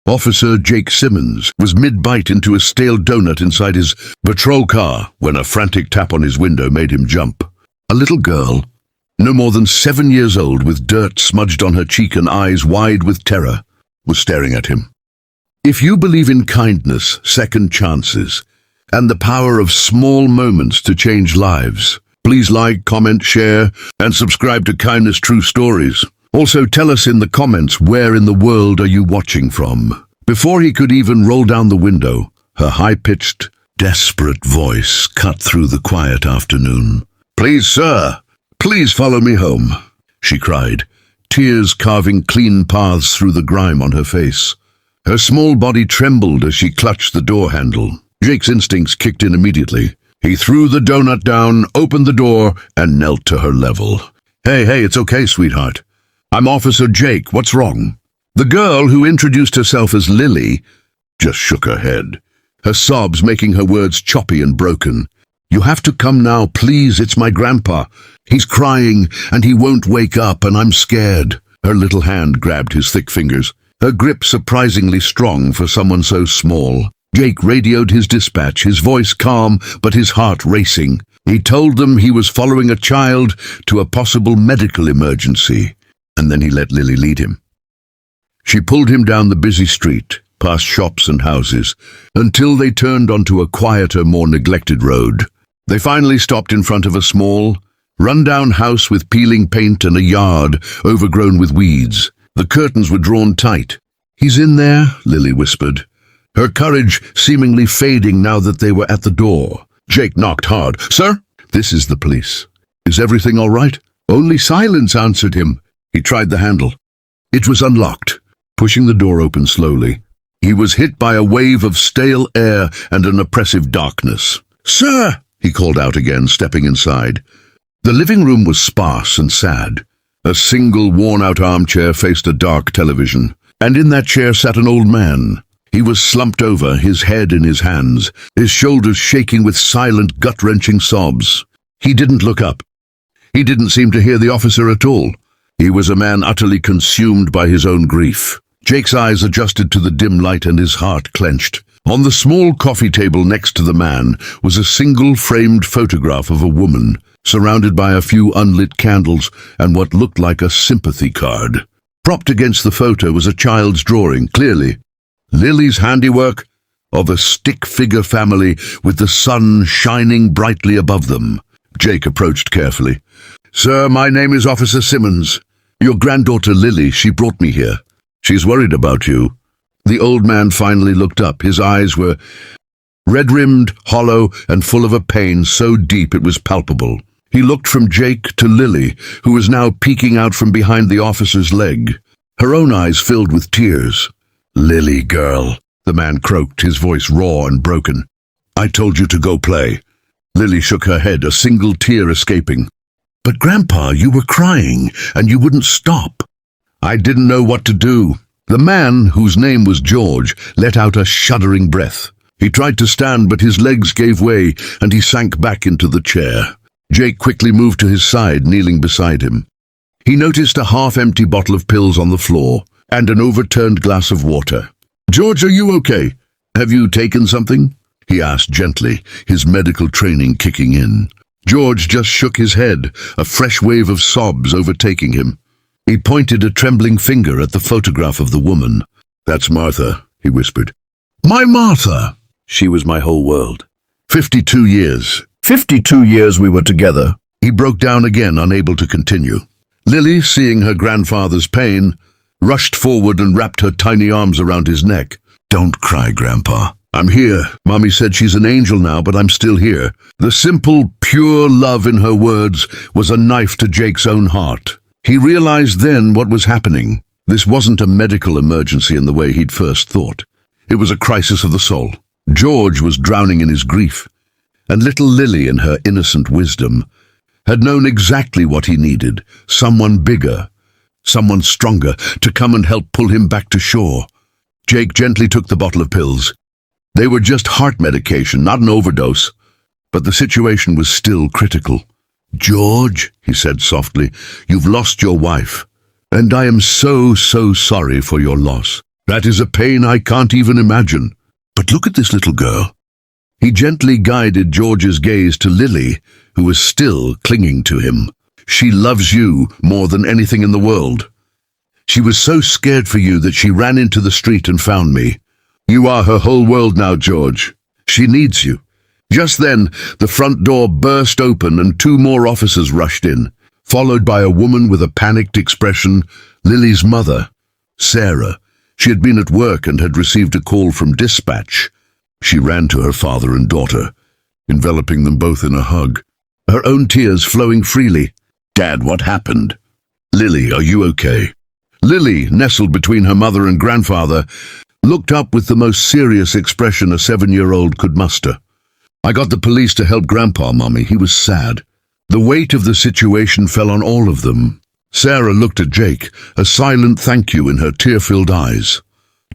Officer Jake Simmons was mid-bite into a stale donut inside his patrol car when a frantic tap on his window made him jump. A little girl, no more than 7 years old, with dirt smudged on her cheek and eyes wide with terror, was staring at him. If you believe in kindness, second chances, and the power of small moments to change lives, please like, comment, share, and subscribe to Kindness True Stories. Also, tell us in the comments, where in the world are you watching from? Before he could even roll down the window, her high-pitched, desperate voice cut through the quiet afternoon. "Please, sir, please follow me home," she cried, tears carving clean paths through the grime on her face. Her small body trembled as she clutched the door handle. Jake's instincts kicked in immediately. He threw the donut down, opened the door, and knelt to her level. Hey, it's okay, sweetheart. I'm Officer Jake. What's wrong?" The girl, who introduced herself as Lily, just shook her head, her sobs making her words choppy and broken. "You have to come now, please. It's my grandpa. He's crying, and he won't wake up, and I'm scared." Her little hand grabbed his thick fingers, her grip surprisingly strong for someone so small. Jake radioed his dispatch, his voice calm but his heart racing. He told them he was following a child to a possible medical emergency, and then he let Lily lead him. She pulled him down the busy street, past shops and houses, until they turned onto a quieter, more neglected road. They finally stopped in front of a small, run-down house with peeling paint and a yard overgrown with weeds. The curtains were drawn tight. "He's in there," Lily whispered, her courage seemingly fading now that they were at the door. Jake knocked hard. "Sir?" "This is the police. Is everything all right?" Only silence answered him. He tried the handle. It was unlocked. Pushing the door open slowly, he was hit by a wave of stale air and an oppressive darkness. "Sir!" he called out again, stepping inside. The living room was sparse and sad. A single worn-out armchair faced a dark television, and in that chair sat an old man. He was slumped over, his head in his hands, his shoulders shaking with silent, gut-wrenching sobs. He didn't look up. He didn't seem to hear the officer at all. He was a man utterly consumed by his own grief. Jake's eyes adjusted to the dim light and his heart clenched. On the small coffee table next to the man was a single framed photograph of a woman, surrounded by a few unlit candles and what looked like a sympathy card. Propped against the photo was a child's drawing, clearly Lily's handiwork, of a stick-figure family with the sun shining brightly above them. Jake approached carefully. "Sir, my name is Officer Simmons. Your granddaughter Lily, she brought me here. She's worried about you." The old man finally looked up. His eyes were red-rimmed, hollow, and full of a pain so deep it was palpable. He looked from Jake to Lily, who was now peeking out from behind the officer's leg. Her own eyes filled with tears. "Lily, girl," the man croaked, his voice raw and broken. "I told you to go play." Lily shook her head, a single tear escaping. "But Grandpa, you were crying, and you wouldn't stop." "I didn't know what to do." The man, whose name was George, let out a shuddering breath. He tried to stand, but his legs gave way, and he sank back into the chair. Jake quickly moved to his side, kneeling beside him. He noticed a half-empty bottle of pills on the floor, and an overturned glass of water. "George, are you okay? Have you taken something?" he asked gently, his medical training kicking in. George just shook his head, a fresh wave of sobs overtaking him. He pointed a trembling finger at the photograph of the woman. "That's Martha," he whispered. "My Martha!" "She was my whole world. 52 years. 52 years we were together." He broke down again, unable to continue. Lily, seeing her grandfather's pain, rushed forward and wrapped her tiny arms around his neck. "Don't cry, Grandpa. I'm here. Mommy said she's an angel now, but I'm still here." The simple, pure love in her words was a knife to Jake's own heart. He realized then what was happening. This wasn't a medical emergency in the way he'd first thought. It was a crisis of the soul. George was drowning in his grief, and little Lily, in her innocent wisdom, had known exactly what he needed: someone bigger, someone stronger, to come and help pull him back to shore. Jake gently took the bottle of pills. They were just heart medication, not an overdose, but the situation was still critical. "George," he said softly, "you've lost your wife, and I am so sorry for your loss." That is a pain I can't even imagine. But look at this little girl. He gently guided George's gaze to Lily, who was still clinging to him. She loves you more than anything in the world. She was so scared for you that she ran into the street and found me. You are her whole world now, George. She needs you. Just then, the front door burst open and 2 more officers rushed in, followed by a woman with a panicked expression, Lily's mother, Sarah. She had been at work and had received a call from dispatch. She ran to her father and daughter, enveloping them both in a hug, her own tears flowing freely. Dad, what happened? Lily, are you okay? Lily, nestled between her mother and grandfather, looked up with the most serious expression a 7-year-old could muster. I got the police to help Grandpa, Mommy. He was sad. The weight of the situation fell on all of them. Sarah looked at Jake, a silent thank you in her tear-filled eyes.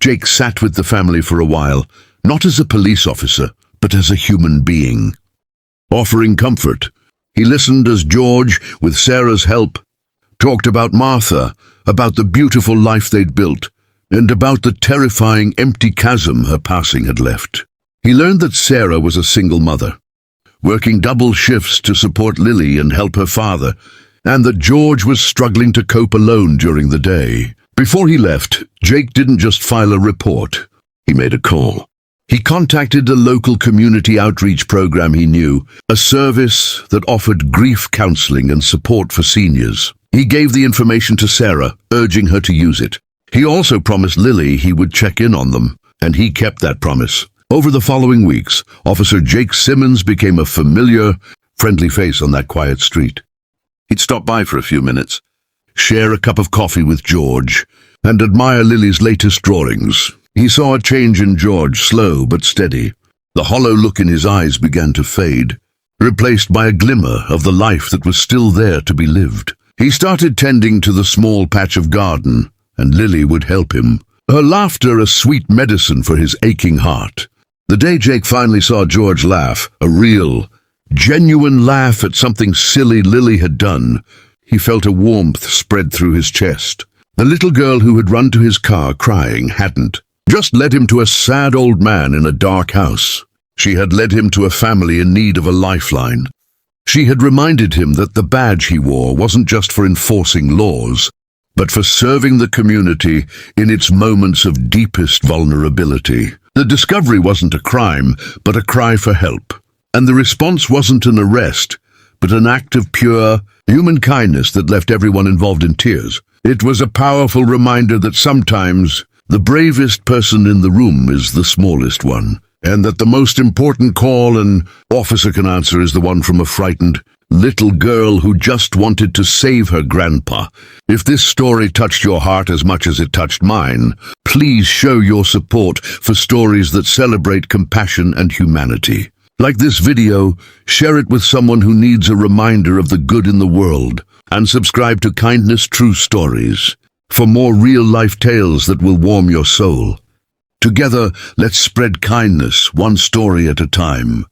Jake sat with the family for a while, not as a police officer, but as a human being. Offering comfort, he listened as George, with Sarah's help, talked about Martha, about the beautiful life they'd built, and about the terrifying empty chasm her passing had left. He learned that Sarah was a single mother, working double shifts to support Lily and help her father, and that George was struggling to cope alone during the day. Before he left, Jake didn't just file a report. He made a call. He contacted a local community outreach program he knew, a service that offered grief counseling and support for seniors. He gave the information to Sarah, urging her to use it. He also promised Lily he would check in on them, and he kept that promise. Over the following weeks, Officer Jake Simmons became a familiar, friendly face on that quiet street. He'd stop by for a few minutes, share a cup of coffee with George, and admire Lily's latest drawings. He saw a change in George, slow but steady. The hollow look in his eyes began to fade, replaced by a glimmer of the life that was still there to be lived. He started tending to the small patch of garden, and Lily would help him, her laughter a sweet medicine for his aching heart. The day Jake finally saw George laugh, a real, genuine laugh at something silly Lily had done, he felt a warmth spread through his chest. The little girl who had run to his car crying hadn't just led him to a sad old man in a dark house. She had led him to a family in need of a lifeline. She had reminded him that the badge he wore wasn't just for enforcing laws, but for serving the community in its moments of deepest vulnerability. The discovery wasn't a crime, but a cry for help. And the response wasn't an arrest, but an act of pure, human kindness that left everyone involved in tears. It was a powerful reminder that sometimes the bravest person in the room is the smallest one, and that the most important call an officer can answer is the one from a frightened little girl who just wanted to save her grandpa. If this story touched your heart as much as it touched mine, please show your support for stories that celebrate compassion and humanity. Like this video, share it with someone who needs a reminder of the good in the world, and subscribe to Kindness True Stories for more real-life tales that will warm your soul. Together, let's spread kindness, one story at a time.